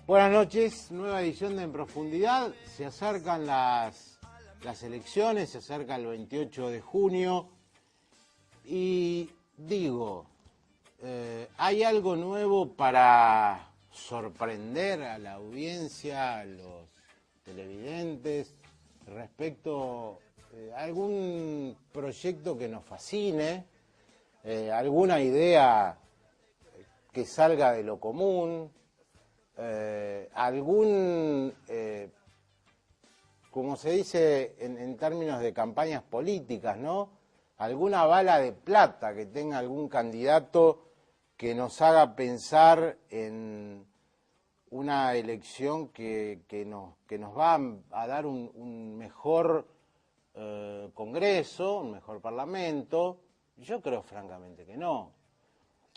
Buenas noches, nueva edición de En Profundidad. Se acercan las elecciones, se acerca el 28 de junio y digo, ¿hay algo nuevo para sorprender a la audiencia, a los televidentes, respecto a algún proyecto que nos fascine, alguna idea que salga de lo común? Como se dice en términos de campañas políticas, ¿no? Alguna bala de plata que tenga algún candidato que nos haga pensar en una elección que nos va a dar un mejor Congreso, un mejor Parlamento. Yo creo francamente que no.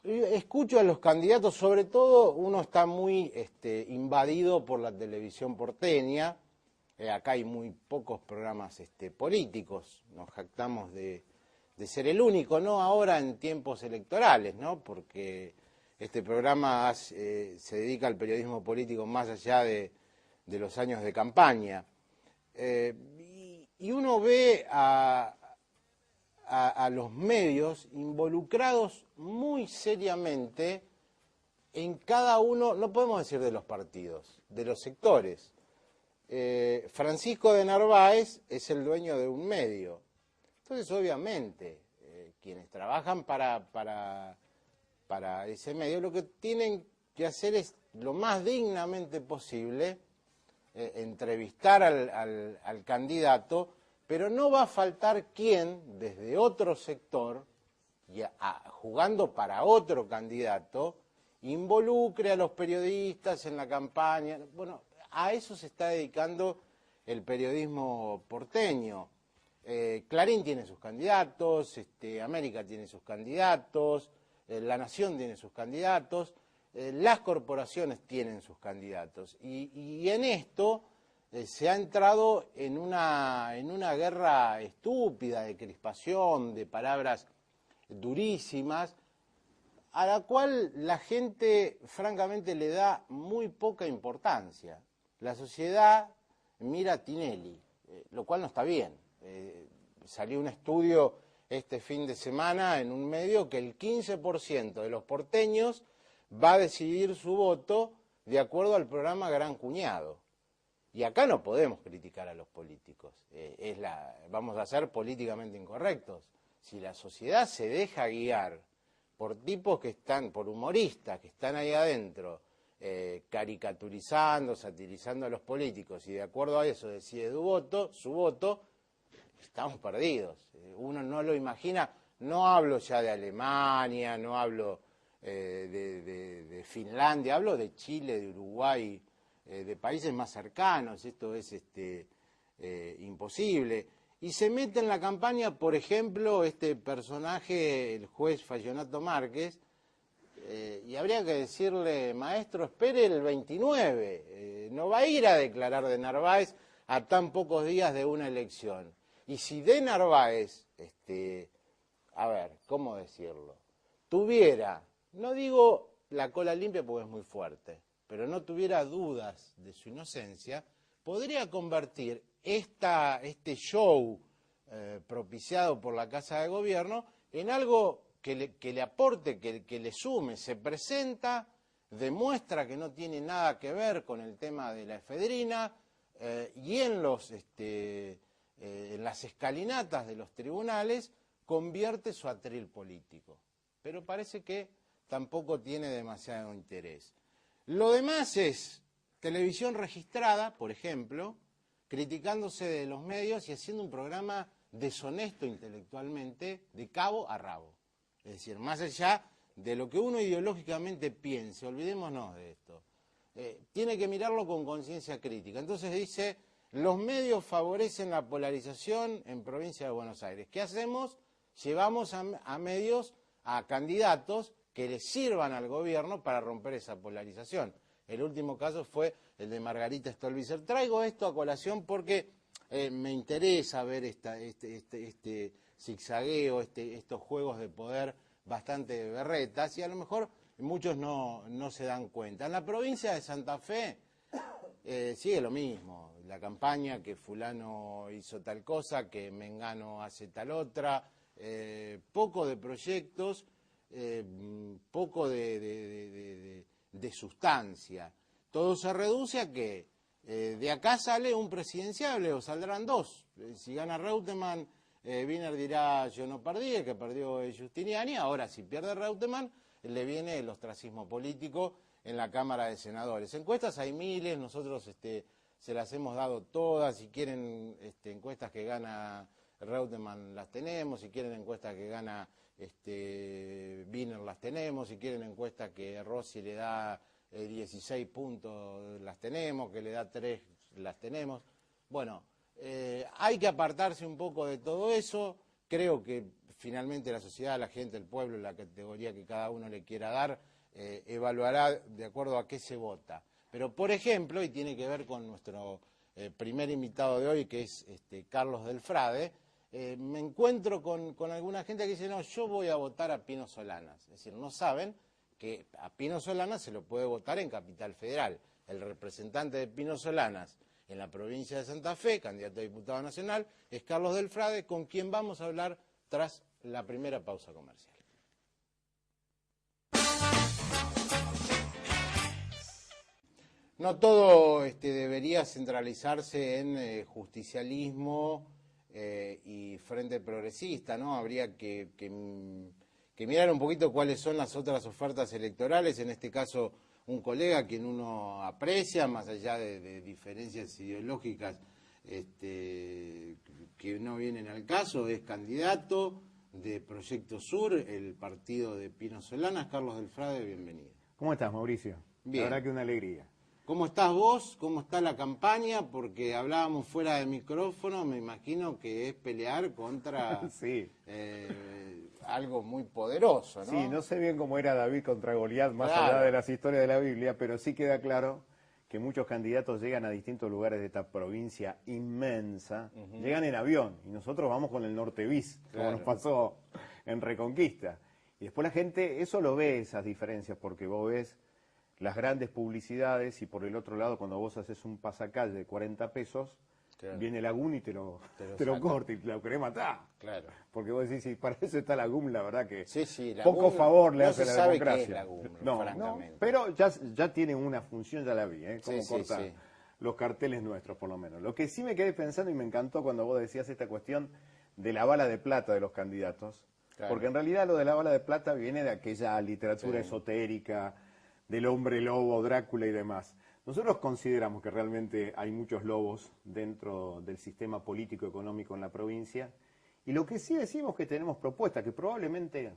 Escucho a los candidatos, sobre todo uno está muy invadido por la televisión porteña. Acá hay muy pocos programas políticos, nos jactamos de ser el único, no ahora en tiempos electorales, ¿no? Porque este programa se dedica al periodismo político más allá de los años de campaña. Y uno ve a los medios involucrados muy seriamente en cada uno, no podemos decir de los partidos, de los sectores. Francisco de Narváez es el dueño de un medio. Entonces, obviamente, quienes trabajan para ese medio, lo que tienen que hacer es lo más dignamente posible entrevistar al candidato, pero no va a faltar quien, desde otro sector, jugando para otro candidato, involucre a los periodistas en la campaña. Bueno, a eso se está dedicando el periodismo porteño. Clarín tiene sus candidatos, América tiene sus candidatos, La Nación tiene sus candidatos, las corporaciones tienen sus candidatos. Y en esto se ha entrado en una guerra estúpida de crispación, de palabras durísimas, a la cual la gente francamente le da muy poca importancia. La sociedad mira a Tinelli, lo cual no está bien. Salió un estudio este fin de semana en un medio que el 15% de los porteños va a decidir su voto de acuerdo al programa Gran Cuñado. Y acá no podemos criticar a los políticos, vamos a ser políticamente incorrectos. Si la sociedad se deja guiar por tipos por humoristas que están ahí adentro, caricaturizando, satirizando a los políticos, y de acuerdo a eso decide su voto, estamos perdidos. Uno no lo imagina. No hablo ya de Alemania, no hablo de Finlandia, hablo de Chile, de Uruguay, de países más cercanos. Esto es imposible. Y se mete en la campaña, por ejemplo, este personaje, el juez Fallonato Márquez, y habría que decirle, maestro, espere el 29, no va a ir a declarar de Narváez a tan pocos días de una elección. Y si de Narváez, a ver, ¿cómo decirlo? Tuviera, no digo la cola limpia porque es muy fuerte, pero no tuviera dudas de su inocencia, podría convertir este show propiciado por la Casa de Gobierno en algo que le aporte, que le sume. Se presenta, demuestra que no tiene nada que ver con el tema de la efedrina, y en las escalinatas de los tribunales convierte su atril político. Pero parece que tampoco tiene demasiado interés. Lo demás es televisión registrada, por ejemplo, criticándose de los medios y haciendo un programa deshonesto intelectualmente de cabo a rabo. Es decir, más allá de lo que uno ideológicamente piense, olvidémonos de esto, tiene que mirarlo con conciencia crítica. Entonces dice, los medios favorecen la polarización en provincia de Buenos Aires. ¿Qué hacemos? Llevamos a medios, a candidatos que les sirvan al gobierno para romper esa polarización. El último caso fue el de Margarita Stolbizer. Traigo esto a colación porque me interesa ver este zigzagueo, estos juegos de poder bastante berretas, y a lo mejor muchos no se dan cuenta. En la provincia de Santa Fe sigue lo mismo, la campaña que fulano hizo tal cosa, que Mengano hace tal otra, poco de proyectos, poco de sustancia. Todo se reduce a que de acá sale un presidenciable o saldrán dos. Si gana Reutemann, Wiener dirá yo no perdí, el que perdió es Giustiniani. Ahora si pierde Reutemann, le viene el ostracismo político en la Cámara de Senadores. Encuestas hay miles, nosotros se las hemos dado todas. Si quieren encuestas que gana Reutemann las tenemos, si quieren encuestas que gana Wiener las tenemos, si quieren encuestas que Rossi le da 16 puntos las tenemos, que le da 3 las tenemos. Bueno, hay que apartarse un poco de todo eso. Creo que finalmente la sociedad, la gente, el pueblo, la categoría que cada uno le quiera dar, evaluará de acuerdo a qué se vota. Pero, por ejemplo, y tiene que ver con nuestro primer invitado de hoy, que es Carlos Delfrade, me encuentro con alguna gente que dice, no, yo voy a votar a Pino Solanas. Es decir, no saben que a Pino Solanas se lo puede votar en Capital Federal. El representante de Pino Solanas en la provincia de Santa Fe, candidato a diputado nacional, es Carlos Delfrade, con quien vamos a hablar tras la primera pausa comercial. No todo debería centralizarse en justicialismo y Frente Progresista, ¿no? Habría que mirar un poquito cuáles son las otras ofertas electorales, en este caso un colega a quien uno aprecia, más allá de diferencias ideológicas que no vienen al caso, es candidato de Proyecto Sur, el partido de Pino Solanas. Carlos Delfrade, bienvenido. ¿Cómo estás, Mauricio? Bien. La verdad que una alegría. ¿Cómo estás vos? ¿Cómo está la campaña? Porque hablábamos fuera de micrófono, me imagino que es pelear contra sí. Algo muy poderoso, ¿no? Sí, no sé bien cómo era David contra Goliat, más Claro. allá de las historias de la Biblia, pero sí queda claro que muchos candidatos llegan a distintos lugares de esta provincia inmensa, llegan en avión, y nosotros vamos con el Norte Bis, Claro. como nos pasó en Reconquista. Y después la gente, eso lo ve, esas diferencias, porque vos ves las grandes publicidades y por el otro lado cuando vos haces un pasacalle de 40 pesos, Claro. viene la GUM y te lo saca. corta y te lo querés matar. Claro. Porque vos decís, si para eso está la GUM, la verdad que Sí, la poco GUM favor le no hace se a la sabe democracia. qué es la GUM, no, francamente. pero ya tiene una función, ya la vi, cómo Sí, corta sí. los carteles nuestros por lo menos. Lo que sí me quedé pensando y me encantó cuando vos decías esta cuestión de la bala de plata de los candidatos, Claro. porque en realidad lo de la bala de plata viene de aquella literatura Sí. esotérica, del hombre lobo, Drácula y demás. Nosotros consideramos que realmente hay muchos lobos dentro del sistema político-económico en la provincia, y lo que sí decimos que tenemos propuestas que probablemente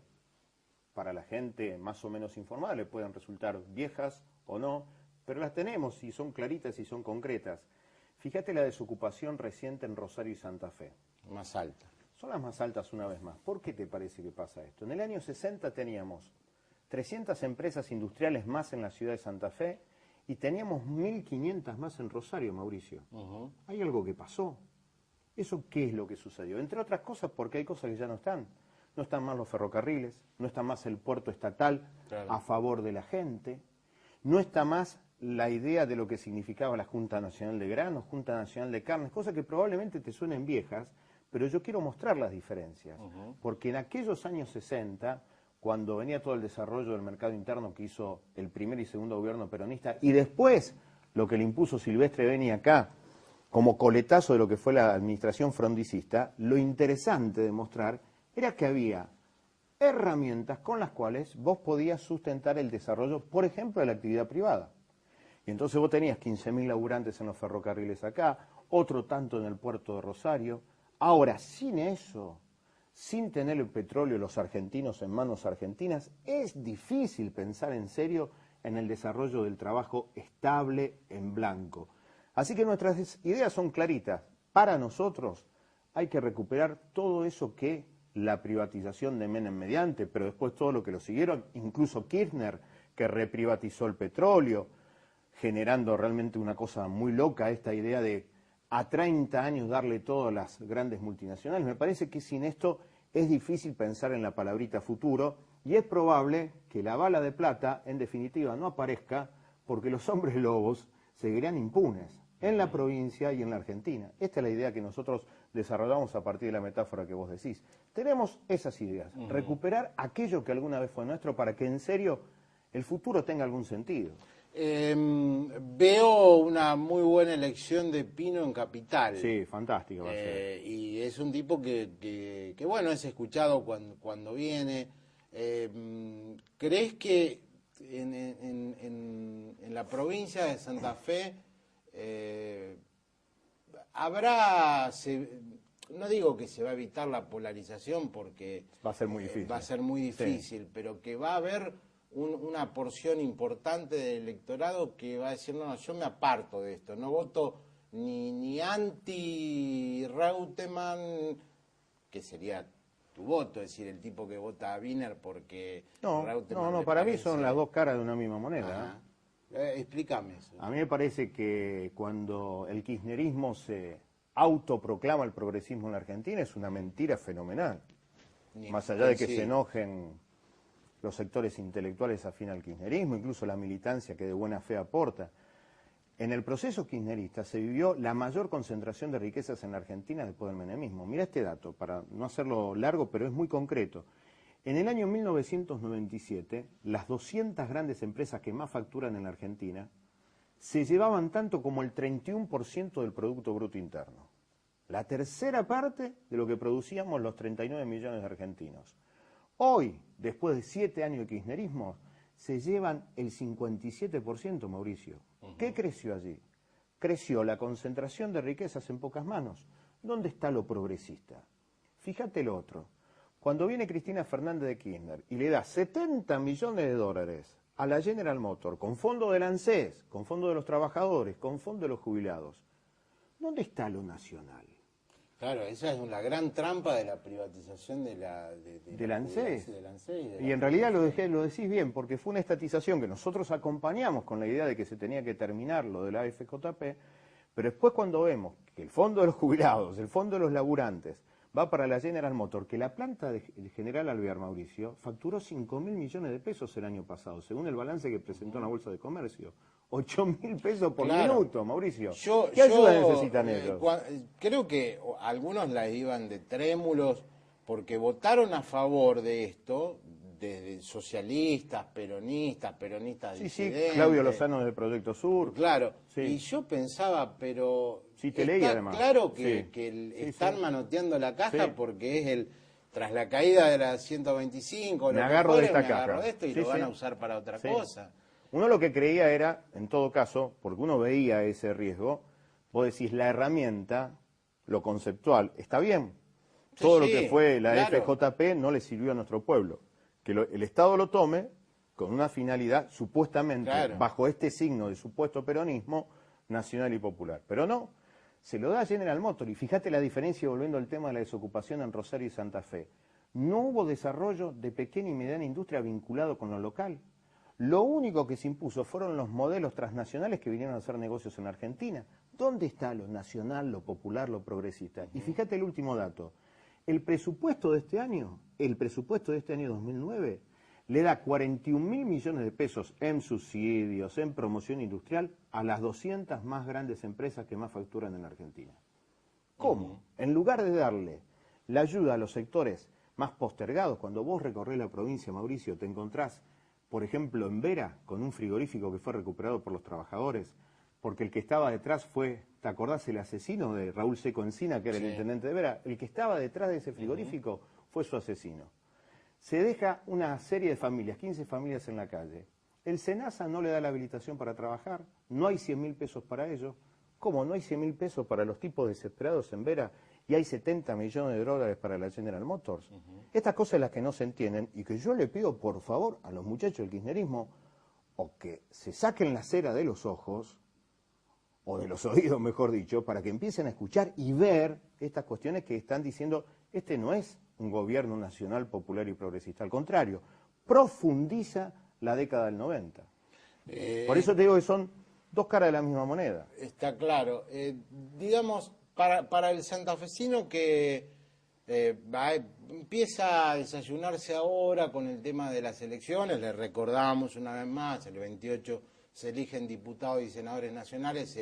para la gente más o menos informada le puedan resultar viejas o no, pero las tenemos y son claritas y son concretas. Fíjate la desocupación reciente en Rosario y Santa Fe. Más alta. Son las más altas una vez más. ¿Por qué te parece que pasa esto? En el año 60 teníamos 300 empresas industriales más en la ciudad de Santa Fe y teníamos 1.500 más en Rosario, Mauricio. Hay algo que pasó. ¿Eso qué es lo que sucedió? Entre otras cosas porque hay cosas que ya no están. No están más los ferrocarriles, no está más el puerto estatal Claro. a favor de la gente, no está más la idea de lo que significaba la Junta Nacional de Granos, Junta Nacional de Carnes, cosas que probablemente te suenen viejas, pero yo quiero mostrar las diferencias. Porque en aquellos años 60, cuando venía todo el desarrollo del mercado interno que hizo el primer y segundo gobierno peronista, y después lo que le impuso Silvestre Beni acá, como coletazo de lo que fue la administración frondicista, lo interesante de mostrar era que había herramientas con las cuales vos podías sustentar el desarrollo, por ejemplo, de la actividad privada. Y entonces vos tenías 15.000 laburantes en los ferrocarriles acá, otro tanto en el puerto de Rosario. Ahora, sin eso, sin tener el petróleo los argentinos en manos argentinas, es difícil pensar en serio en el desarrollo del trabajo estable en blanco. Así que nuestras ideas son claritas. Para nosotros hay que recuperar todo eso que la privatización de Menem mediante, pero después todo lo que lo siguieron, incluso Kirchner, que reprivatizó el petróleo, generando realmente una cosa muy loca, esta idea de a 30 años darle todo a las grandes multinacionales. Me parece que sin esto es difícil pensar en la palabrita futuro, Y es probable que la bala de plata, en definitiva, no aparezca porque los hombres lobos seguirán impunes en la provincia y en la Argentina. Esta es la idea que nosotros desarrollamos a partir de la metáfora que vos decís. Tenemos esas ideas, recuperar aquello que alguna vez fue nuestro para que en serio el futuro tenga algún sentido. Veo una muy buena elección de Pino en Capital. Sí, fantástico va a ser. Y es un tipo que bueno, es escuchado cuando viene. ¿Crees que en la provincia de Santa Fe habrá, no digo que se va a evitar la polarización porque Va a ser muy difícil. va a ser muy difícil, sí, pero que va a haber una porción importante del electorado que va a decir, no, yo me aparto de esto, no voto ni anti-Reutemann, que sería tu voto, es decir, el tipo que vota a Wiener porque Reutemann No, para mí son las dos caras de una misma moneda. Explícame eso. A mí me parece que cuando el kirchnerismo se autoproclama el progresismo en la Argentina es una mentira fenomenal. Más allá de que se enojen los sectores intelectuales afín al kirchnerismo, incluso la militancia que de buena fe aporta. En el proceso kirchnerista se vivió la mayor concentración de riquezas en la Argentina después del menemismo. Mira este dato, para no hacerlo largo, pero es muy concreto. En el año 1997, las 200 grandes empresas que más facturan en la Argentina se llevaban tanto como el 31% del Producto Bruto Interno. La tercera parte de lo que producíamos los 39 millones de argentinos. Hoy, después de 7 años de kirchnerismo, se llevan el 57%, Mauricio. ¿Qué creció allí? Creció la concentración de riquezas en pocas manos. ¿Dónde está lo progresista? Fíjate lo otro. Cuando viene Cristina Fernández de Kirchner y le da 70 millones de dólares a la General Motors, con fondo del ANSES, con fondo de los trabajadores, con fondo de los jubilados, ¿dónde está lo nacional? Claro, esa es la gran trampa de la privatización del ANSES. Y en realidad lo decís bien, porque fue una estatización que nosotros acompañamos con la idea de que se tenía que terminar lo de la AFJP, pero después cuando vemos que el fondo de los jubilados, el fondo de los laburantes, va para la General Motors, que la planta de General Alvear, Mauricio, facturó 5.000 millones de pesos el año pasado, según el balance que presentó en la Bolsa de Comercio. 8.000 pesos por minuto, Mauricio. ¿Qué ayuda necesitan ellos? Creo que algunos la iban de trémulos porque votaron a favor de esto, desde socialistas, peronistas disidentes. Sí, Claudio Lozano del Proyecto Sur. Claro, sí. Y yo pensaba, pero sí, te leí, además. Claro que están manoteando la caja porque es tras la caída de la 125, me agarro de esta caja. Agarro de esto y lo van a usar para otra cosa. Uno lo que creía era, en todo caso, porque uno veía ese riesgo, vos decís, la herramienta, lo conceptual, está bien. Todo lo que fue la FJP no le sirvió a nuestro pueblo. Que el Estado lo tome con una finalidad supuestamente, bajo este signo de supuesto peronismo, nacional y popular. Pero no, se lo da a General Motors. Y fíjate la diferencia, volviendo al tema de la desocupación en Rosario y Santa Fe. No hubo desarrollo de pequeña y mediana industria vinculado con lo local. Lo único que se impuso fueron los modelos transnacionales que vinieron a hacer negocios en Argentina. ¿Dónde está lo nacional, lo popular, lo progresista? Y fíjate el último dato. El presupuesto de este año 2009, le da 41.000 millones de pesos en subsidios, en promoción industrial, a las 200 más grandes empresas que más facturan en Argentina. ¿Cómo? En lugar de darle la ayuda a los sectores más postergados, cuando vos recorrés la provincia, Mauricio, te encontrás, por ejemplo, en Vera, con un frigorífico que fue recuperado por los trabajadores, porque el que estaba detrás fue, ¿te acordás el asesino de Raúl Seco Encina, que era el intendente de Vera? El que estaba detrás de ese frigorífico fue su asesino. Se deja una serie de familias, 15 familias en la calle. El SENASA no le da la habilitación para trabajar, no hay 100.000 pesos para ellos. ¿Cómo no hay 100.000 pesos para los tipos desesperados en Vera y hay 70 millones de dólares para la General Motors? Estas cosas son las que no se entienden y que yo le pido, por favor, a los muchachos del kirchnerismo, o que se saquen la cera de los ojos, o de los oídos, mejor dicho, para que empiecen a escuchar y ver estas cuestiones que están diciendo, este no es un gobierno nacional, popular y progresista, al contrario, profundiza la década del 90. Por eso te digo que son dos caras de la misma moneda. Está claro. Digamos, para el santafesino que empieza a desayunarse ahora con el tema de las elecciones. Le recordamos una vez más, el 28 se eligen diputados y senadores nacionales,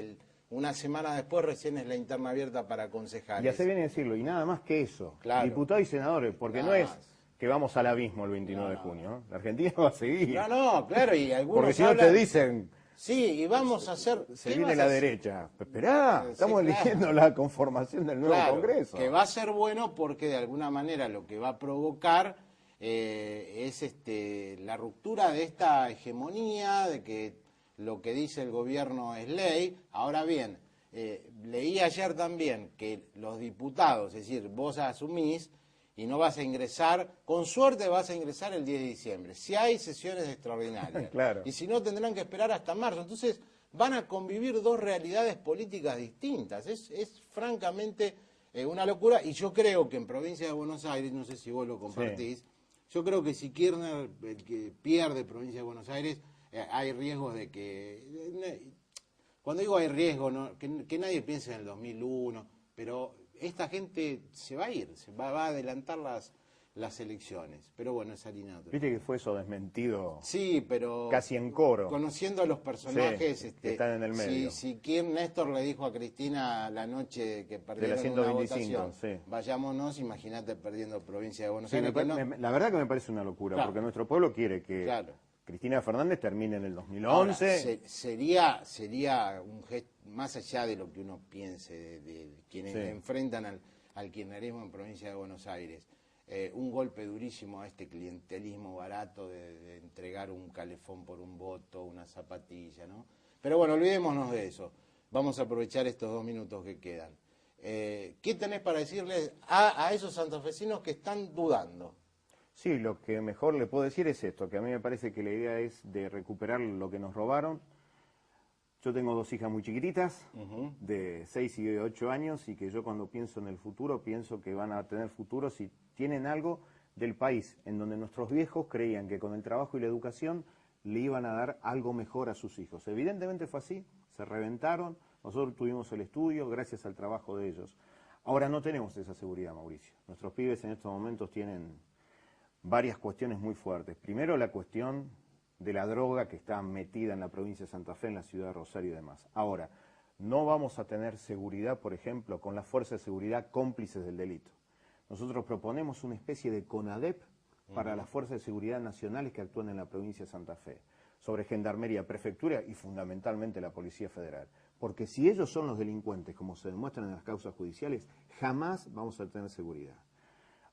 una semana después recién es la interna abierta para concejales. Ya se viene a decirlo, y nada más que eso, claro, diputados y senadores, porque no es que vamos al abismo el 29 de junio, ¿no? La Argentina va a seguir. No, claro, y algunos porque si no te dicen... Sí, y vamos a hacer... Se viene la derecha. Esperá, estamos eligiendo la conformación del nuevo Congreso. Que va a ser bueno porque de alguna manera lo que va a provocar es la ruptura de esta hegemonía, de que lo que dice el gobierno es ley. Ahora bien, leí ayer también que los diputados, es decir, vos asumís y no vas a ingresar, con suerte vas a ingresar el 10 de diciembre, si hay sesiones extraordinarias. Claro. Y si no, tendrán que esperar hasta marzo. Entonces, van a convivir dos realidades políticas distintas. Es francamente una locura, y yo creo que en provincia de Buenos Aires, no sé si vos lo compartís, yo creo que si Kirchner, el que pierde provincia de Buenos Aires, hay riesgos de que... Cuando digo hay riesgo, ¿no? que nadie piense en el 2001, pero... esta gente se va a ir, va a adelantar las elecciones. Pero bueno, es harina de otro. Viste que fue eso desmentido. Sí, pero... casi en coro. Conociendo a los personajes... que están en el medio. Si Néstor le dijo a Cristina la noche que perdieron de la 125, una votación, vayámonos, imagínate perdiendo provincia de Buenos Sí, Aires. la verdad que me parece una locura, claro, porque nuestro pueblo quiere que Cristina Fernández termine en el 2011. Ahora, sería un gesto, más allá de lo que uno piense, de quienes enfrentan al kirchnerismo en provincia de Buenos Aires, un golpe durísimo a este clientelismo barato de entregar un calefón por un voto, una zapatilla, ¿no? Pero bueno, olvidémonos de eso. Vamos a aprovechar estos 2 minutos que quedan. ¿Qué tenés para decirles a esos santafesinos que están dudando? Sí, lo que mejor le puedo decir es esto, que a mí me parece que la idea es de recuperar lo que nos robaron. Yo tengo 2 hijas muy chiquititas, de 6 y de 8 años, y que yo cuando pienso en el futuro, pienso que van a tener futuro si tienen algo del país, en donde nuestros viejos creían que con el trabajo y la educación le iban a dar algo mejor a sus hijos. Evidentemente fue así, se reventaron, nosotros tuvimos el estudio gracias al trabajo de ellos. Ahora no tenemos esa seguridad, Mauricio. Nuestros pibes en estos momentos tienen varias cuestiones muy fuertes. Primero, la cuestión de la droga que está metida en la provincia de Santa Fe, en la ciudad de Rosario y demás. Ahora, no vamos a tener seguridad, por ejemplo, con las fuerzas de seguridad cómplices del delito. Nosotros proponemos una especie de CONADEP para las fuerzas de seguridad nacionales que actúan en la provincia de Santa Fe, sobre Gendarmería, Prefectura y fundamentalmente la Policía Federal. Porque si ellos son los delincuentes, como se demuestran en las causas judiciales, jamás vamos a tener seguridad.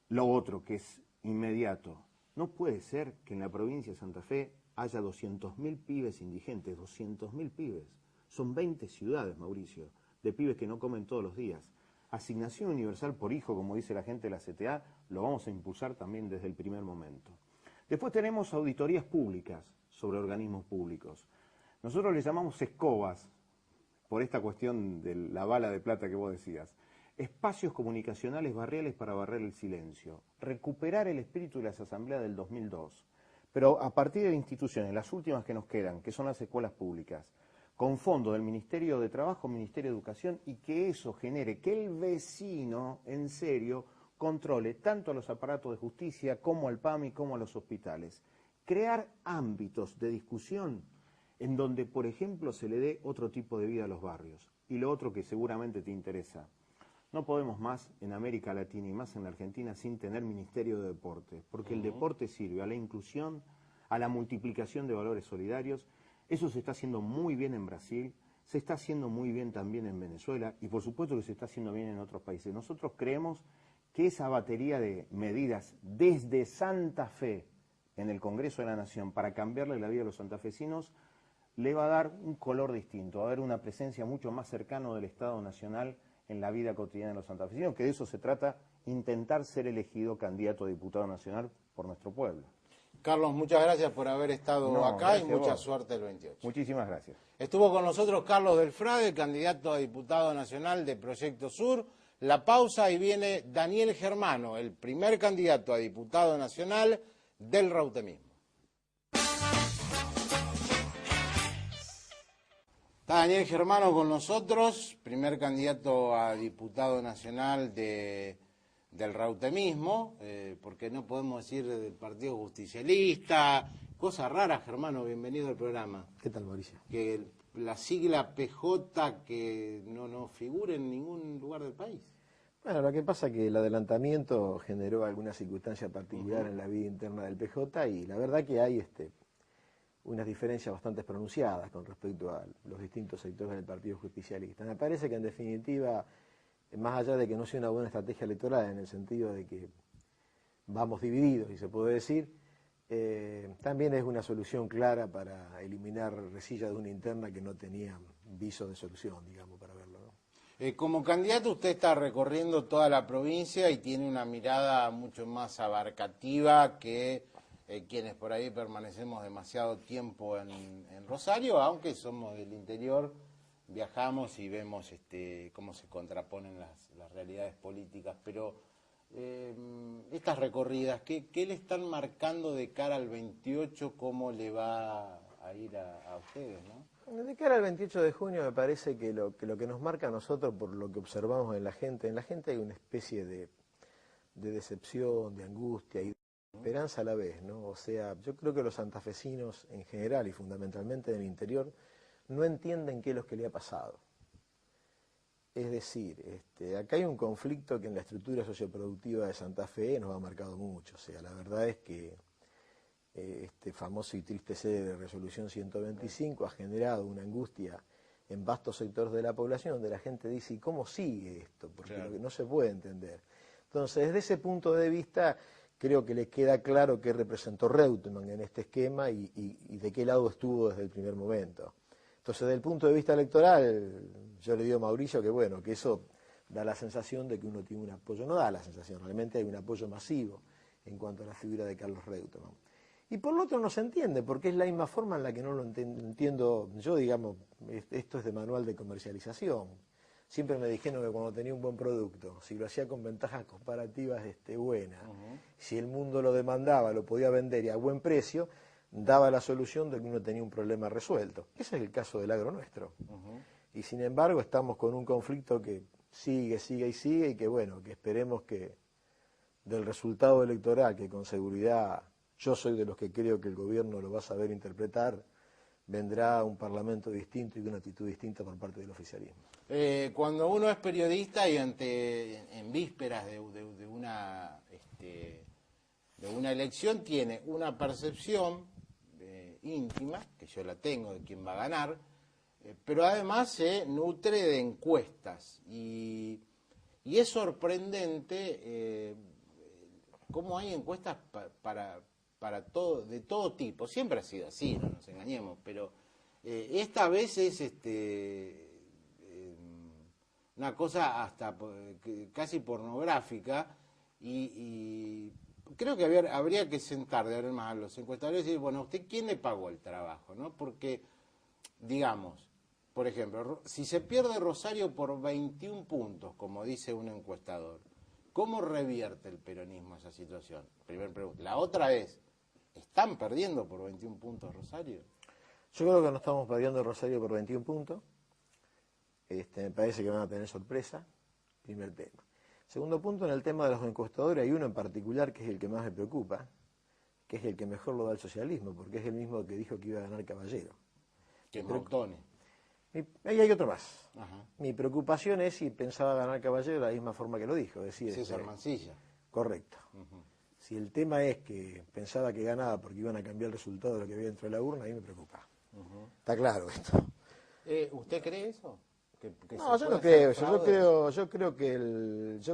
Lo otro, que es inmediato, no puede ser que en la provincia de Santa Fe haya 200.000 pibes indigentes, 200.000 pibes. Son 20 ciudades, Mauricio, de pibes que no comen todos los días. Asignación universal por hijo, como dice la gente de la CTA, lo vamos a impulsar también desde el primer momento. Después tenemos auditorías públicas sobre organismos públicos. Nosotros les llamamos escobas, por esta cuestión de la bala de plata que vos decías. Espacios comunicacionales barriales para barrer el silencio. Recuperar el espíritu de las asambleas del 2002. Pero a partir de instituciones, las últimas que nos quedan, que son las escuelas públicas, con fondos del Ministerio de Trabajo, Ministerio de Educación, y que eso genere que el vecino, en serio, controle tanto a los aparatos de justicia como al PAMI como a los hospitales. Crear ámbitos de discusión en donde, por ejemplo, se le dé otro tipo de vida a los barrios. Y lo otro que seguramente te interesa, no podemos más en América Latina y más en la Argentina sin tener Ministerio de Deportes, porque el deporte sirve a la inclusión, a la multiplicación de valores solidarios. Eso se está haciendo muy bien en Brasil, se está haciendo muy bien también en Venezuela y por supuesto que se está haciendo bien en otros países. Nosotros creemos que esa batería de medidas desde Santa Fe en el Congreso de la Nación para cambiarle la vida a los santafesinos le va a dar un color distinto, va a haber una presencia mucho más cercana del Estado Nacional en la vida cotidiana de los santafesinos, que de eso se trata, intentar ser elegido candidato a diputado nacional por nuestro pueblo. Carlos, muchas gracias por haber estado acá y mucha suerte el 28. Muchísimas gracias. Estuvo con nosotros Carlos Delfrade, candidato a diputado nacional de Proyecto Sur. La pausa y viene Daniel Germano, el primer candidato a diputado nacional del rautemismo. Está Daniel Germano con nosotros, primer candidato a diputado nacional de del reutemismo, porque no podemos decir del Partido Justicialista, cosas raras. Germano, bienvenido al programa. ¿Qué tal, Mauricio? Que la sigla PJ que no figure en ningún lugar del país. Bueno, lo que pasa es que el adelantamiento generó alguna circunstancia particular en la vida interna del PJ y la verdad que hay unas diferencias bastante pronunciadas con respecto a los distintos sectores del Partido Justicialista. Me parece que en definitiva, más allá de que no sea una buena estrategia electoral en el sentido de que vamos divididos, y se puede decir, también es una solución clara para eliminar resillas de una interna que no tenía viso de solución, digamos, para verlo, ¿no? Como candidato usted está recorriendo toda la provincia y tiene una mirada mucho más abarcativa que quienes por ahí permanecemos demasiado tiempo en Rosario, aunque somos del interior, viajamos y vemos cómo se contraponen las realidades políticas, pero estas recorridas, ¿qué le están marcando de cara al 28? ¿Cómo le va a ir a ustedes, no? De cara al 28 de junio me parece que lo que nos marca a nosotros, por lo que observamos en la gente hay una especie de decepción, de angustia y de esperanza a la vez, ¿no? O sea, yo creo que los santafesinos en general y fundamentalmente en el interior no entienden qué es lo que le ha pasado. Es decir, acá hay un conflicto que en la estructura socioproductiva de Santa Fe nos ha marcado mucho. O sea, la verdad es que este famoso y triste sede de resolución 125 ha generado una angustia en vastos sectores de la población donde la gente dice, ¿y cómo sigue esto? Porque claro, no se puede entender. Entonces, desde ese punto de vista, creo que le queda claro qué representó Reutemann en este esquema y de qué lado estuvo desde el primer momento. Entonces, desde el punto de vista electoral, yo le digo a Mauricio que bueno, que eso da la sensación de que uno tiene un apoyo, no da la sensación, realmente hay un apoyo masivo en cuanto a la figura de Carlos Reutemann. Y por lo otro no se entiende, porque es la misma forma en la que no lo entiendo yo, digamos, esto es de manual de comercialización. Siempre me dijeron que cuando tenía un buen producto, si lo hacía con ventajas comparativas buenas, si el mundo lo demandaba, lo podía vender y a buen precio, daba la solución de que uno tenía un problema resuelto. Ese es el caso del agro nuestro. Y sin embargo estamos con un conflicto que sigue y que bueno, que esperemos que del resultado electoral, que con seguridad yo soy de los que creo que el gobierno lo va a saber interpretar, vendrá un parlamento distinto y una actitud distinta por parte del oficialismo. Cuando uno es periodista y en vísperas de una elección tiene una percepción íntima, que yo la tengo de quién va a ganar, pero además se nutre de encuestas y es sorprendente cómo hay encuestas para todo, de todo tipo. Siempre ha sido así, no nos engañemos, pero esta vez es una cosa hasta casi pornográfica y creo que habría que sentar de más a los encuestadores y decir, bueno, ¿usted quién le pagó el trabajo? ¿No? Porque, digamos, por ejemplo, si se pierde Rosario por 21 puntos, como dice un encuestador, ¿cómo revierte el peronismo esa situación? Primera pregunta. La otra es, ¿están perdiendo por 21 puntos Rosario? Yo creo que no estamos perdiendo Rosario por 21 puntos. Me parece que van a tener sorpresa, primer tema. Segundo punto, en el tema de los encuestadores hay uno en particular que es el que más me preocupa, que es el que mejor lo da el socialismo, porque es el mismo que dijo que iba a ganar Caballero. Que Mautone. Ahí hay otro más. Ajá. Mi preocupación es si pensaba ganar Caballero de la misma forma que lo dijo. Es decir, César Mancilla. Correcto. Si el tema es que pensaba que ganaba porque iban a cambiar el resultado de lo que había dentro de la urna, ahí me preocupa. Está claro esto. ¿Usted cree eso? No, yo no creo eso. Yo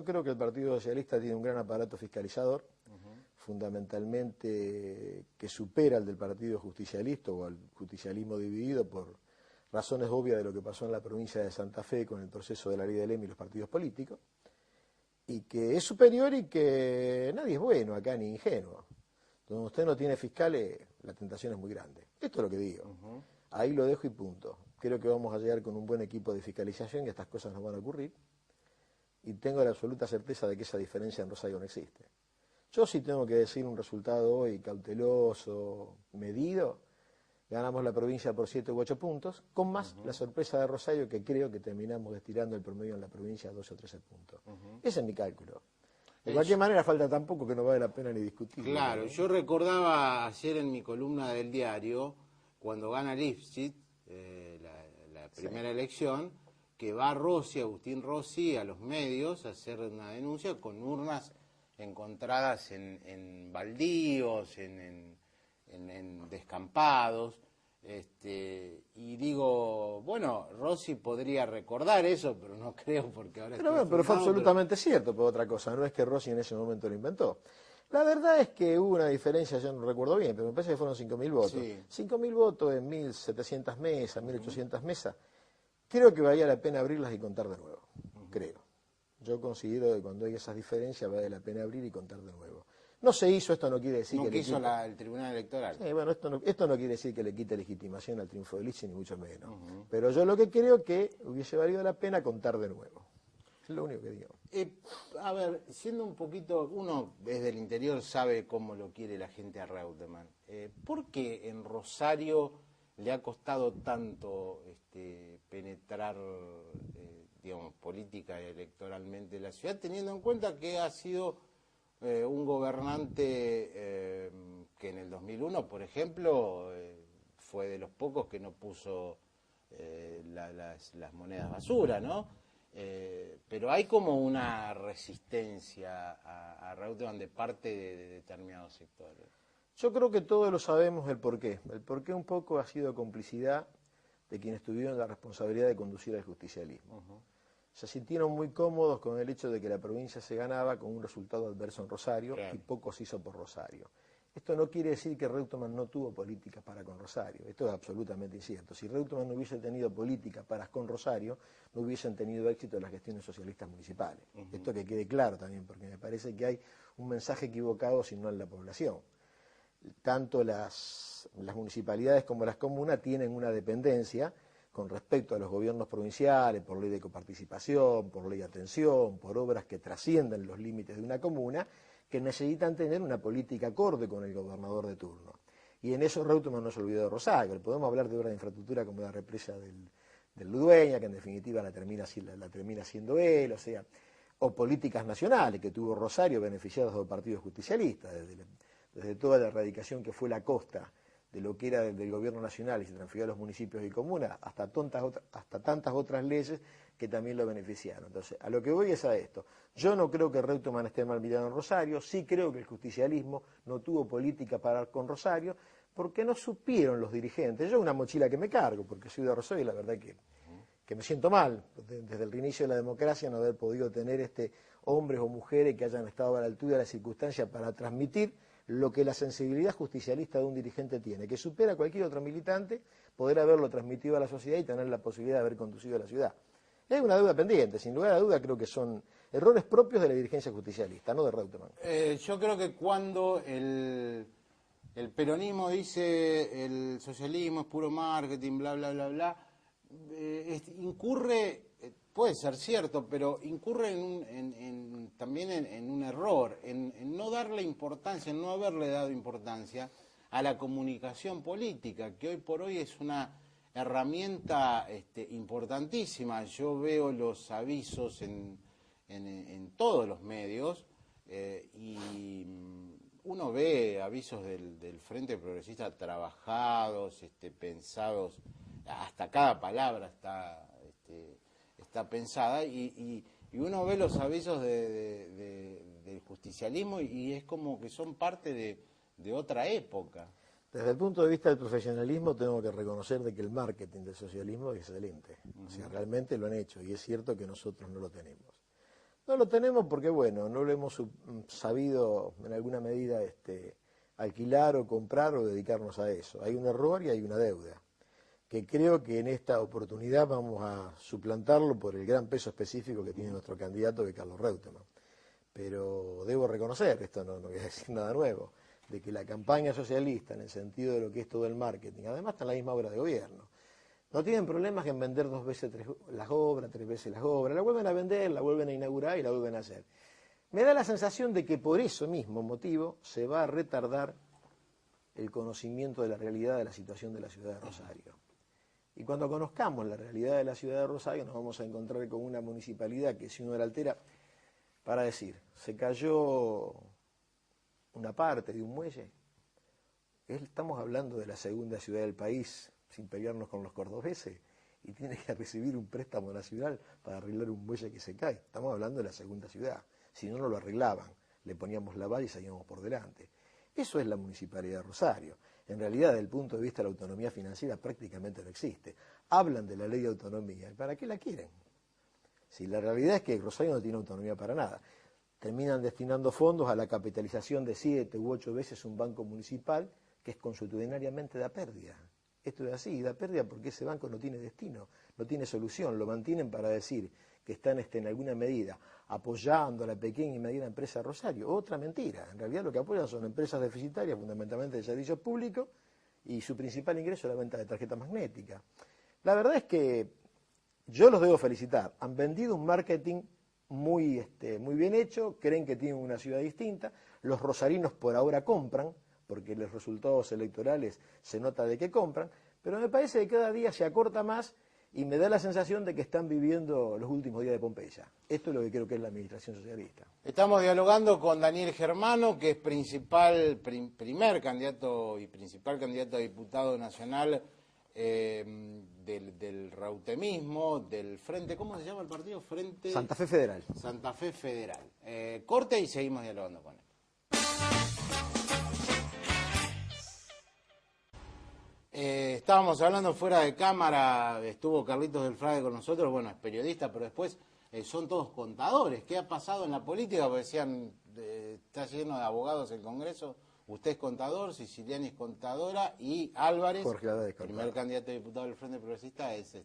creo que el Partido Socialista tiene un gran aparato fiscalizador, fundamentalmente que supera al del Partido Justicialista o al justicialismo dividido por razones obvias de lo que pasó en la provincia de Santa Fe con el proceso de la ley del EM y los partidos políticos, y que es superior y que nadie es bueno acá ni ingenuo. Donde usted no tiene fiscales, la tentación es muy grande. Esto es lo que digo. Ahí lo dejo y punto. Creo que vamos a llegar con un buen equipo de fiscalización y estas cosas no van a ocurrir. Y tengo la absoluta certeza de que esa diferencia en Rosario no existe. Yo sí tengo que decir un resultado hoy cauteloso, medido. Ganamos la provincia por 7 u 8 puntos, con más la sorpresa de Rosario, que creo que terminamos estirando el promedio en la provincia a 12 o 13 puntos. Ese es mi cálculo. De cualquier manera falta tan poco que no vale la pena ni discutir. Claro, yo recordaba ayer en mi columna del diario, cuando gana Lifshitz, la primera elección, que va Rossi, Agustín Rossi, a los medios a hacer una denuncia con urnas encontradas en baldíos, en descampados. Y digo, bueno, Rossi podría recordar eso, pero no creo porque ahora Pero fue absolutamente cierto, por otra cosa, no es que Rossi en ese momento lo inventó. La verdad es que hubo una diferencia, yo no recuerdo bien, pero me parece que fueron 5.000 votos. Sí. 5.000 votos en 1.700 mesas, 1.800 mesas. Creo que valía la pena abrirlas y contar de nuevo, creo. Yo considero que cuando hay esas diferencias vale la pena abrir y contar de nuevo. No se hizo, esto no quiere decir no que quiso el Tribunal Electoral. Sí, bueno, esto no quiere decir que le quite legitimación al triunfo de Lichi, ni mucho menos. Pero yo lo que creo que hubiese valido la pena contar de nuevo. Es lo único que digo. A ver, siendo un poquito, uno desde el interior sabe cómo lo quiere la gente a Reutemann. ¿Por qué en Rosario le ha costado tanto penetrar, digamos, política electoralmente la ciudad, teniendo en cuenta que ha sido un gobernante que en el 2001, por ejemplo, fue de los pocos que no puso las monedas basura, ¿no? Pero hay como una resistencia a Reutemann de parte de determinados sectores. Yo creo que todos lo sabemos el porqué. El porqué un poco ha sido complicidad de quienes tuvieron la responsabilidad de conducir al justicialismo. Se sintieron muy cómodos con el hecho de que la provincia se ganaba con un resultado adverso en Rosario, claro, y poco se hizo por Rosario. Esto no quiere decir que Reutemann no tuvo políticas para con Rosario, esto es absolutamente incierto. Si Reutemann no hubiese tenido política para con Rosario, no hubiesen tenido éxito las gestiones socialistas municipales. Esto que quede claro también, porque me parece que hay un mensaje equivocado, si no en la población. Tanto las municipalidades como las comunas tienen una dependencia con respecto a los gobiernos provinciales, por ley de coparticipación, por ley de atención, por obras que trascienden los límites de una comuna, que necesitan tener una política acorde con el gobernador de turno. Y en eso Reutemann no se olvidó de Rosario. Podemos hablar de obras de infraestructura como la represa del Ludueña, que en definitiva la termina haciendo él, o políticas nacionales que tuvo Rosario beneficiadas del Partido Justicialista, desde toda la erradicación que fue la costa de lo que era del gobierno nacional y se transfirió a los municipios y comunas, hasta tantas otras leyes que también lo beneficiaron. Entonces, a lo que voy es a esto. Yo no creo que Reutemann esté mal mirado en Rosario, sí creo que el justicialismo no tuvo política para con Rosario, porque no supieron los dirigentes. Yo una mochila que me cargo, porque soy de Rosario y la verdad que me siento mal, desde el reinicio de la democracia, no haber podido tener hombres o mujeres que hayan estado a la altura de las circunstancias para transmitir lo que la sensibilidad justicialista de un dirigente tiene, que supera a cualquier otro militante, poder haberlo transmitido a la sociedad y tener la posibilidad de haber conducido a la ciudad. Es una deuda pendiente, sin lugar a duda creo que son errores propios de la dirigencia justicialista, no de Reutemann. Yo creo que cuando el peronismo dice el socialismo es puro marketing, bla, bla, bla, bla, incurre, puede ser cierto, pero incurre también en un error, en no darle importancia, en no haberle dado importancia a la comunicación política, que hoy por hoy es una herramienta importantísima. Yo veo los avisos en todos los medios y uno ve avisos del Frente Progresista trabajados, pensados, hasta cada palabra está pensada y uno ve los avisos del justicialismo y es como que son parte de otra época. Desde el punto de vista del profesionalismo tengo que reconocer de que el marketing del socialismo es excelente. O sea, realmente lo han hecho y es cierto que nosotros no lo tenemos. No lo tenemos porque, bueno, no lo hemos sabido en alguna medida alquilar o comprar o dedicarnos a eso. Hay un error y hay una deuda, que creo que en esta oportunidad vamos a suplantarlo por el gran peso específico que tiene nuestro candidato, que es Carlos Reutemann. Pero debo reconocer, esto no voy a decir nada nuevo, de que la campaña socialista, en el sentido de lo que es todo el marketing, además está en la misma obra de gobierno, no tienen problemas en vender 2 veces las obras, 3 veces las obras, la vuelven a vender, la vuelven a inaugurar y la vuelven a hacer. Me da la sensación de que por eso mismo motivo se va a retardar el conocimiento de la realidad de la situación de la ciudad de Rosario. Y cuando conozcamos la realidad de la ciudad de Rosario nos vamos a encontrar con una municipalidad que si uno la altera, para decir, se cayó una parte de un muelle. Estamos hablando de la segunda ciudad del país, sin pelearnos con los cordobeses, y tiene que recibir un préstamo nacional para arreglar un muelle que se cae. Estamos hablando de la segunda ciudad. Si no, no lo arreglaban. Le poníamos la valla y seguíamos por delante. Eso es la Municipalidad de Rosario. En realidad, desde el punto de vista de la autonomía financiera, prácticamente no existe. Hablan de la ley de autonomía. ¿Para qué la quieren? Si la realidad es que Rosario no tiene autonomía para nada. Terminan destinando fondos a la capitalización de 7 u 8 veces un banco municipal que es consuetudinariamente da pérdida. Esto es así, da pérdida porque ese banco no tiene destino, no tiene solución. Lo mantienen para decir que están en alguna medida apoyando a la pequeña y mediana empresa de Rosario. Otra mentira. En realidad lo que apoyan son empresas deficitarias, fundamentalmente de servicios públicos, y su principal ingreso es la venta de tarjetas magnéticas. La verdad es que yo los debo felicitar. Han vendido un marketing muy bien hecho, creen que tienen una ciudad distinta. Los rosarinos por ahora compran, porque los resultados electorales se nota de que compran, pero me parece que cada día se acorta más y me da la sensación de que están viviendo los últimos días de Pompeya. Esto es lo que creo que es la administración socialista. Estamos dialogando con Daniel Germano, que es primer candidato y principal candidato a diputado nacional del rautemismo, del Frente, ¿cómo se llama el partido? Frente Santa Fe Federal. Santa Fe Federal. Corte y seguimos dialogando con él. Estábamos hablando fuera de cámara, estuvo Carlitos del Frade con nosotros, bueno, es periodista, pero después son todos contadores. ¿Qué ha pasado en la política? Porque decían, está lleno de abogados el Congreso, usted es contador, Siciliani es contadora y Álvarez, primer candidato a diputado del Frente Progresista, es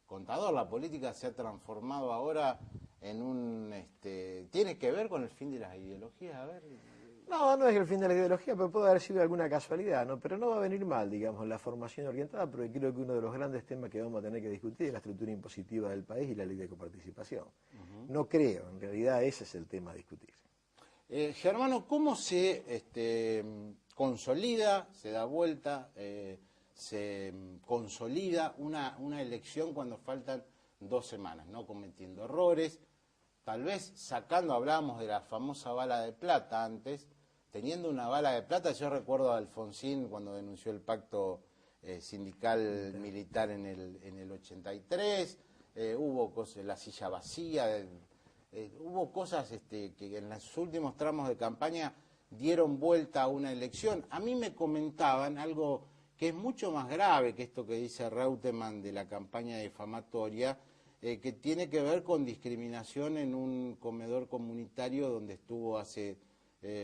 contador. La política se ha transformado ahora en un... ¿tiene que ver con el fin de las ideologías? A ver... No, no es el fin de la ideología, pero puede haber sido alguna casualidad, ¿no? Pero no va a venir mal, digamos, la formación orientada, porque creo que uno de los grandes temas que vamos a tener que discutir es la estructura impositiva del país y la ley de coparticipación. No creo, en realidad ese es el tema a discutir. Germano, ¿cómo se consolida, se da vuelta, se consolida una elección cuando faltan 2 semanas, no cometiendo errores? Tal vez sacando, hablábamos de la famosa bala de plata antes, teniendo una bala de plata. Yo recuerdo a Alfonsín cuando denunció el pacto sindical militar en el 83, hubo cosas, la silla vacía, hubo cosas que en los últimos tramos de campaña dieron vuelta a una elección. A mí me comentaban algo que es mucho más grave que esto que dice Reutemann de la campaña difamatoria, que tiene que ver con discriminación en un comedor comunitario donde estuvo hace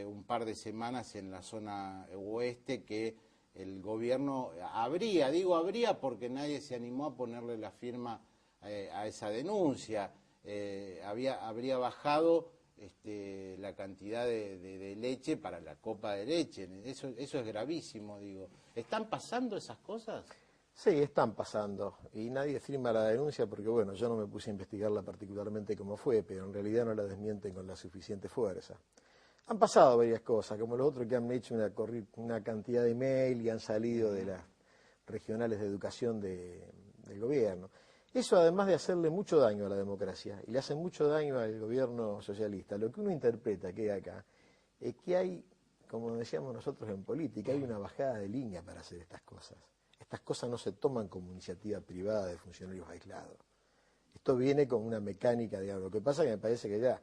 un par de semanas en la zona oeste, que el gobierno habría porque nadie se animó a ponerle la firma a esa denuncia, habría bajado la cantidad de leche para la copa de leche. Eso es gravísimo, digo. ¿Están pasando esas cosas? Sí, están pasando, y nadie firma la denuncia porque, bueno, yo no me puse a investigarla particularmente cómo fue, pero en realidad no la desmienten con la suficiente fuerza. Han pasado varias cosas, como los otros que han hecho una cantidad de mail y han salido de las regionales de educación del gobierno. Eso, además de hacerle mucho daño a la democracia, y le hace mucho daño al gobierno socialista, lo que uno interpreta que acá es que hay, como decíamos nosotros en política, hay una bajada de línea para hacer estas cosas. Estas cosas no se toman como iniciativa privada de funcionarios aislados. Esto viene con una mecánica, digamos. Lo que pasa es que me parece que ya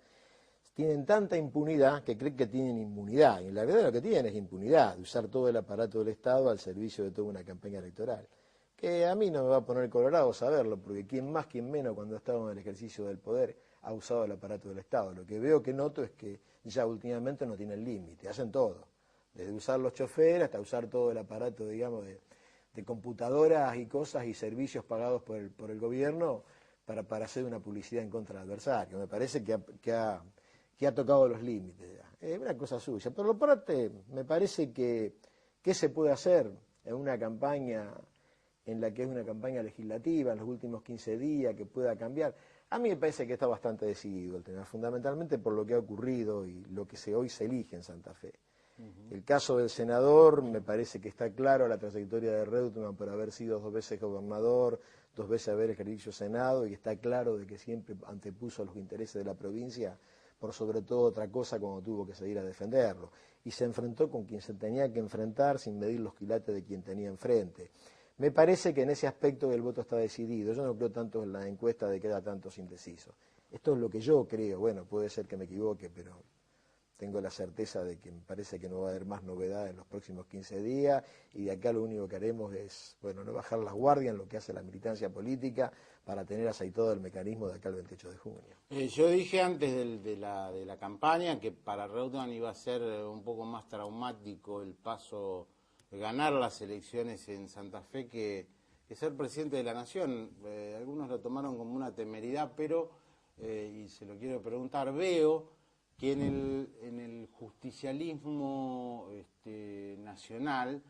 tienen tanta impunidad que creen que tienen inmunidad. Y en la verdad lo que tienen es impunidad, de usar todo el aparato del Estado al servicio de toda una campaña electoral. Que a mí no me va a poner colorado saberlo, porque quien más, quien menos, cuando ha estado en el ejercicio del poder, ha usado el aparato del Estado. Lo que veo que noto es que ya últimamente no tienen límite, hacen todo. Desde usar los choferes hasta usar todo el aparato, digamos, de computadoras y cosas y servicios pagados por el gobierno para hacer una publicidad en contra del adversario. Me parece que ha tocado los límites ya. Es una cosa suya. Por lo parte, me parece que se puede hacer en una campaña en la que es una campaña legislativa, en los últimos 15 días, que pueda cambiar. A mí me parece que está bastante decidido el tema, fundamentalmente por lo que ha ocurrido y lo que hoy se elige en Santa Fe. El caso del senador, me parece que está claro la trayectoria de Reutemann por haber sido 2 veces gobernador, 2 veces haber ejercido Senado, y está claro de que siempre antepuso los intereses de la provincia por sobre todo otra cosa cuando tuvo que salir a defenderlo. Y se enfrentó con quien se tenía que enfrentar sin medir los quilates de quien tenía enfrente. Me parece que en ese aspecto el voto está decidido. Yo no creo tanto en la encuesta de que haya tantos indecisos. Esto es lo que yo creo. Bueno, puede ser que me equivoque, pero tengo la certeza de que me parece que no va a haber más novedad en los próximos 15 días y de acá lo único que haremos es, bueno, no bajar la guardia en lo que hace la militancia política para tener aceitado el mecanismo de acá el 28 de junio. Yo dije antes de la campaña que para Reutemann iba a ser un poco más traumático el paso, ganar las elecciones en Santa Fe que ser presidente de la Nación. Algunos lo tomaron como una temeridad, pero, y se lo quiero preguntar, veo que en el justicialismo nacional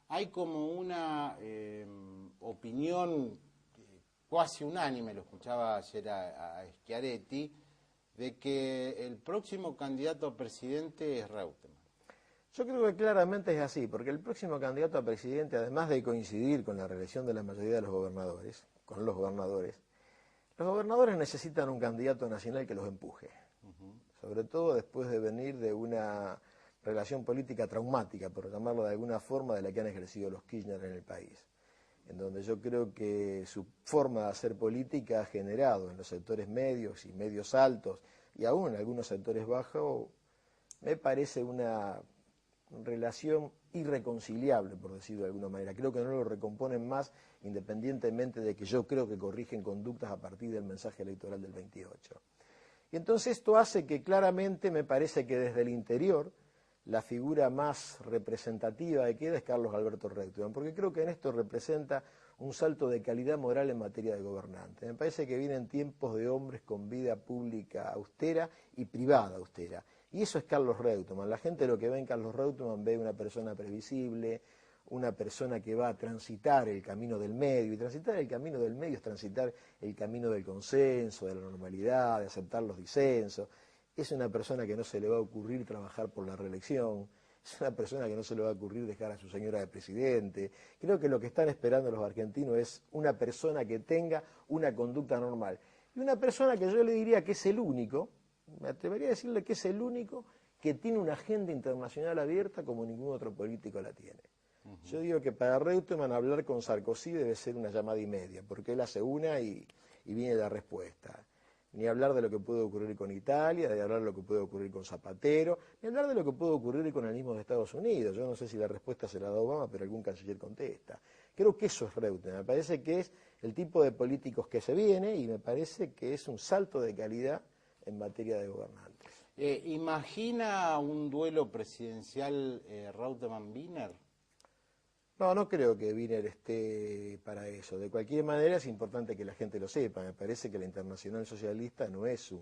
hay como una opinión casi unánime, lo escuchaba ayer a Schiaretti, de que el próximo candidato a presidente es Reutemann. Yo creo que claramente es así, porque el próximo candidato a presidente, además de coincidir con la reelección de la mayoría de los gobernadores, los gobernadores necesitan un candidato nacional que los empuje. Sobre todo después de venir de una relación política traumática, por llamarlo de alguna forma, de la que han ejercido los Kirchner en el país, en donde yo creo que su forma de hacer política ha generado en los sectores medios y medios altos, y aún en algunos sectores bajos, me parece una relación irreconciliable, por decirlo de alguna manera. Creo que no lo recomponen más, independientemente de que yo creo que corrigen conductas a partir del mensaje electoral del 28. Y entonces esto hace que claramente me parece que desde el interior la figura más representativa de queda es Carlos Alberto Reutemann, porque creo que en esto representa un salto de calidad moral en materia de gobernante. Me parece que vienen tiempos de hombres con vida pública austera y privada austera. Y eso es Carlos Reutemann. La gente lo que ve en Carlos Reutemann ve una persona previsible, una persona que va a transitar el camino del medio, y transitar el camino del medio es transitar el camino del consenso, de la normalidad, de aceptar los disensos. Es una persona que no se le va a ocurrir trabajar por la reelección, es una persona que no se le va a ocurrir dejar a su señora de presidente. Creo que lo que están esperando los argentinos es una persona que tenga una conducta normal. Y una persona que yo le diría que es el único, me atrevería a decirle que es el único que tiene una agenda internacional abierta como ningún otro político la tiene. Yo digo que para Reutemann hablar con Sarkozy debe ser una llamada y media, porque él hace una y viene la respuesta. Ni hablar de lo que puede ocurrir con Italia, de hablar de lo que puede ocurrir con Zapatero, ni hablar de lo que puede ocurrir con el mismo de Estados Unidos. Yo no sé si la respuesta se la da Obama, pero algún canciller contesta. Creo que eso es Reutemann. Me parece que es el tipo de políticos que se viene y me parece que es un salto de calidad en materia de gobernantes. ¿Imagina un duelo presidencial Reutemann-Wiener? No, no creo que Wiener esté para eso. De cualquier manera es importante que la gente lo sepa. Me parece que la Internacional Socialista no es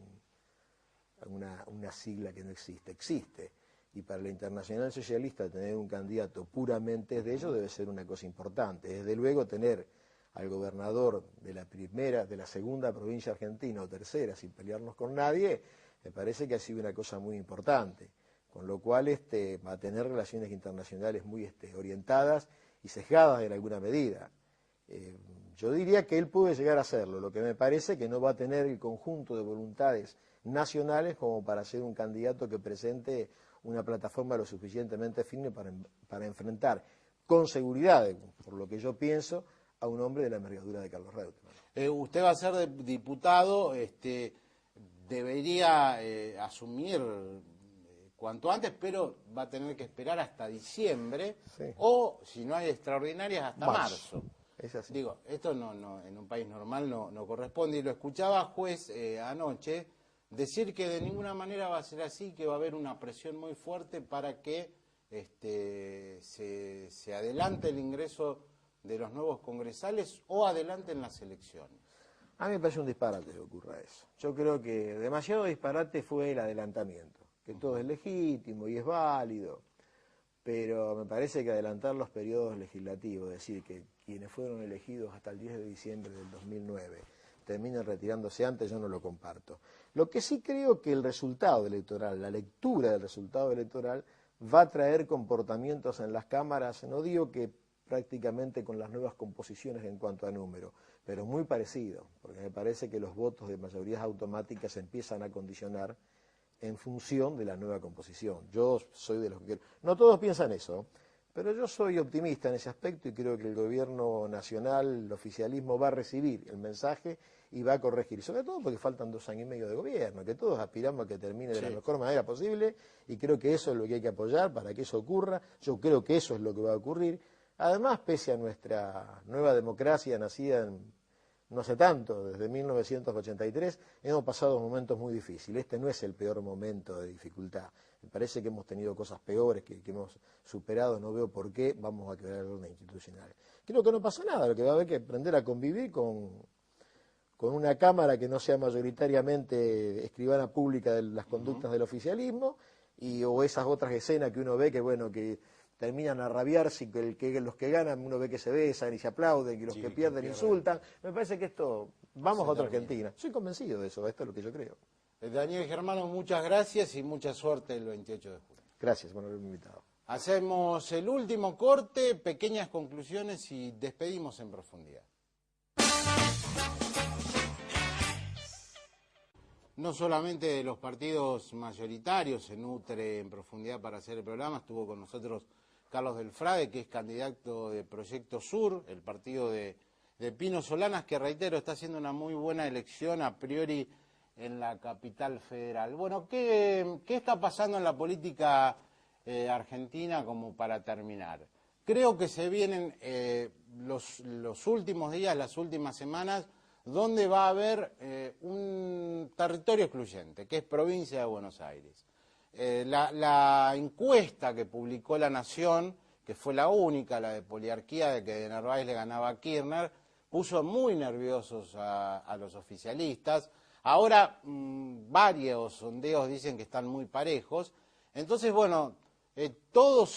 una sigla que no existe, existe. Y para la Internacional Socialista tener un candidato puramente de ellos debe ser una cosa importante. Desde luego tener al gobernador de la primera, de la segunda provincia argentina o tercera sin pelearnos con nadie, me parece que ha sido una cosa muy importante. Con lo cual va a tener relaciones internacionales muy orientadas y sesgadas en alguna medida. Yo diría que él puede llegar a hacerlo, lo que me parece que no va a tener el conjunto de voluntades nacionales como para ser un candidato que presente una plataforma lo suficientemente firme para enfrentar con seguridad, por lo que yo pienso, a un hombre de la envergadura de Carlos Reutemann. Usted va a ser diputado, debería asumir cuanto antes, pero va a tener que esperar hasta diciembre, sí, o si no hay extraordinarias hasta marzo. Es así. Digo, esto no en un país normal no corresponde, y lo escuchaba juez anoche decir que de ninguna manera va a ser así, que va a haber una presión muy fuerte para que se adelante el ingreso de los nuevos congresales o adelanten las elecciones. A mí me parece un disparate que ocurra eso. Yo creo que demasiado disparate fue el adelantamiento, que todo es legítimo y es válido, pero me parece que adelantar los periodos legislativos, es decir, que quienes fueron elegidos hasta el 10 de diciembre del 2009 terminen retirándose antes, yo no lo comparto. Lo que sí creo que el resultado electoral, la lectura del resultado electoral, va a traer comportamientos en las cámaras, no digo que prácticamente con las nuevas composiciones en cuanto a número, pero muy parecido, porque me parece que los votos de mayorías automáticas empiezan a condicionar en función de la nueva composición. Yo soy de los que... No todos piensan eso, pero yo soy optimista en ese aspecto y creo que el gobierno nacional, el oficialismo, va a recibir el mensaje y va a corregir. Sobre todo porque faltan 2 años y medio de gobierno, que todos aspiramos a que termine de la mejor manera posible y creo que eso es lo que hay que apoyar para que eso ocurra. Yo creo que eso es lo que va a ocurrir. Además, pese a nuestra nueva democracia nacida en no hace tanto, desde 1983, hemos pasado momentos muy difíciles. Este no es el peor momento de dificultad. Me parece que hemos tenido cosas peores que hemos superado, no veo por qué vamos a quebrar el orden institucional. Creo que no pasa nada, lo que va a haber que aprender a convivir con una Cámara que no sea mayoritariamente escribana pública de las conductas del oficialismo, o esas otras escenas que uno ve que, bueno, que terminan a rabiarse y que los que ganan uno ve que se besan y se aplauden y los que pierden insultan. Me parece que esto, vamos a otra Argentina. Soy convencido de eso, esto es lo que yo creo. Daniel Germano, muchas gracias y mucha suerte el 28 de julio. Gracias por haberme invitado. Hacemos el último corte, pequeñas conclusiones y despedimos en profundidad. No solamente de los partidos mayoritarios se nutre en profundidad para hacer el programa, estuvo con nosotros Carlos Delfrade, que es candidato de Proyecto Sur, el partido de Pino Solanas, que reitero, está haciendo una muy buena elección a priori en la capital federal. Bueno, ¿qué está pasando en la política argentina como para terminar? Creo que se vienen los últimos días, las últimas semanas, donde va a haber un territorio excluyente, que es provincia de Buenos Aires. La encuesta que publicó La Nación, que fue la única, la de poliarquía, de que de Narváez le ganaba a Kirchner, puso muy nerviosos a los oficialistas. Ahora varios sondeos dicen que están muy parejos. Entonces, bueno, todo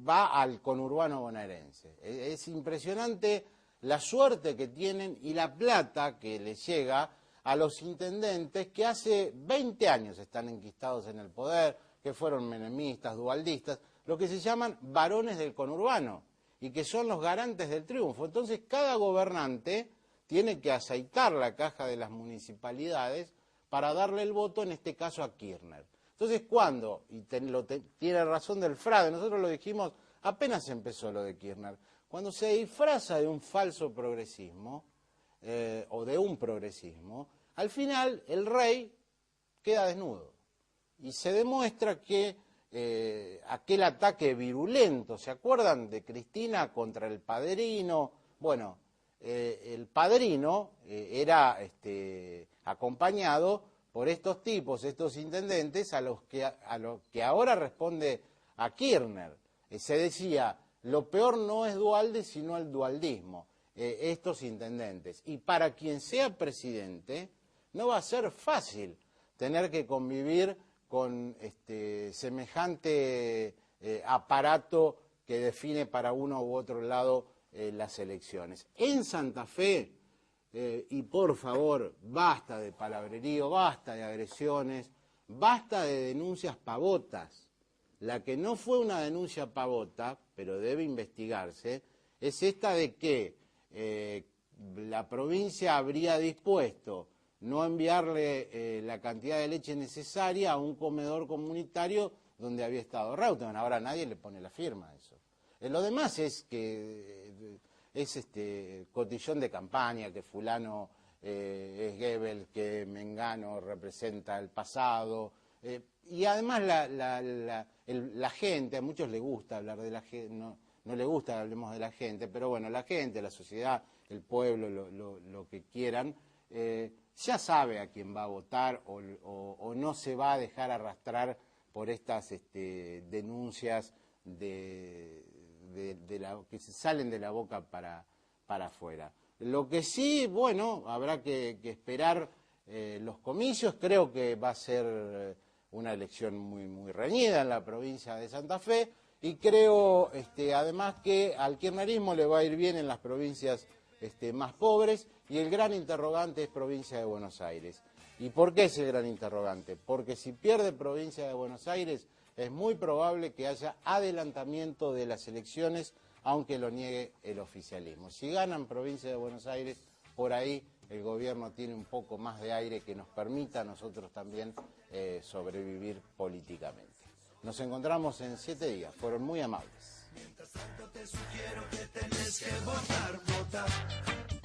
va al conurbano bonaerense. Es impresionante la suerte que tienen y la plata que les llega a los intendentes que hace 20 años están enquistados en el poder, que fueron menemistas, dualdistas, lo que se llaman varones del conurbano, y que son los garantes del triunfo. Entonces, cada gobernante tiene que aceitar la caja de las municipalidades para darle el voto, en este caso a Kirchner. Entonces, ¿cuándo? Y tiene razón Delfrade, nosotros lo dijimos apenas empezó lo de Kirchner, cuando se disfraza de un falso progresismo, o de un progresismo, al final el rey queda desnudo. Y se demuestra que aquel ataque virulento, ¿se acuerdan de Cristina contra el padrino? Bueno, el padrino era acompañado por estos tipos, estos intendentes, a los que ahora responde a Kirchner. Se decía, lo peor no es Duhalde, sino el dualdismo, estos intendentes. Y para quien sea presidente, no va a ser fácil tener que convivir con semejante aparato que define para uno u otro lado las elecciones. En Santa Fe, y por favor, basta de palabrerío, basta de agresiones, basta de denuncias pavotas. La que no fue una denuncia pavota, pero debe investigarse, es esta de que la provincia habría dispuesto no enviarle la cantidad de leche necesaria a un comedor comunitario donde había estado Reutemann. Ahora nadie le pone la firma a eso. Lo demás es que es cotillón de campaña, que fulano es Goebbels, que Mengano representa el pasado. Y además la gente, a muchos les gusta hablar de la gente, no les gusta que hablemos de la gente, pero bueno, la gente, la sociedad, el pueblo, lo que quieran, ya sabe a quién va a votar o no se va a dejar arrastrar por estas denuncias que se salen de la boca para afuera. Lo que sí, bueno, habrá que esperar los comicios. Creo que va a ser una elección muy reñida en la provincia de Santa Fe, y creo además que al kirchnerismo le va a ir bien en las provincias más pobres, y el gran interrogante es provincia de Buenos Aires. ¿Y por qué es el gran interrogante? Porque si pierde provincia de Buenos Aires, es muy probable que haya adelantamiento de las elecciones, aunque lo niegue el oficialismo. Si ganan provincia de Buenos Aires, por ahí el gobierno tiene un poco más de aire que nos permita a nosotros también sobrevivir políticamente. Nos encontramos en 7 días, fueron muy amables. Mientras tanto te sugiero que tenés que votar.